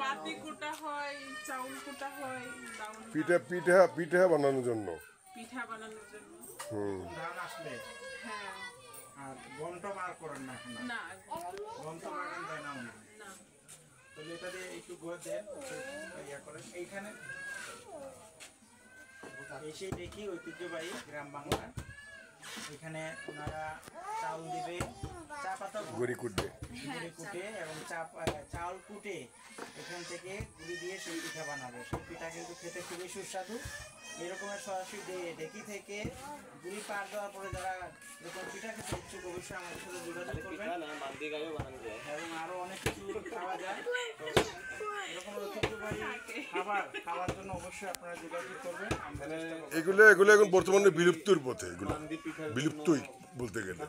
পাতি কুটা হয়, চাউল কুটা হয়, পিঠা বানানোর জন্য। পিঠা বানানোর জন্য। ধান আসলে হ্যাঁ। আর গমটা বার করেন না এখন? না, গমটা বাগান দেয় না মনে হয়। না। তাহলে এটা দিয়ে একটু গুঁড়ো দেন, ইয়া করেন। এইখানে এসে দেখি ঐতিহ্যবাহী গ্রাম বাংলা, এখানে ওনারা চাউল দিবে, চা পাতা গুড়ি কুটবে, গুঁড়ি কুটে এবং চাউল কুটে এখান থেকে গুঁড়ি দিয়ে সেই পিঠা বানাবে। সেই পিঠা কিন্তু খেতে খুবই সুস্বাদু। এরকমের সরাসরি ঢেকি থেকে গুঁড়ি পার দেওয়ার পরে যারা এরকম পিঠা খেতে ইচ্ছুক অবশ্যই আমাদের সাথে যোগাযোগ করবেন, এবং আরো অনেক কিছু খাওয়া যায়। তো এরকম ঐতিহ্যবাহী খাওয়ার জন্য অবশ্যই আপনারা যোগাযোগ করবেন। এগুলো এখন বর্তমানে বিলুপ্তির পথে, এগুলো বিলুপ্তই বলতে গেলে।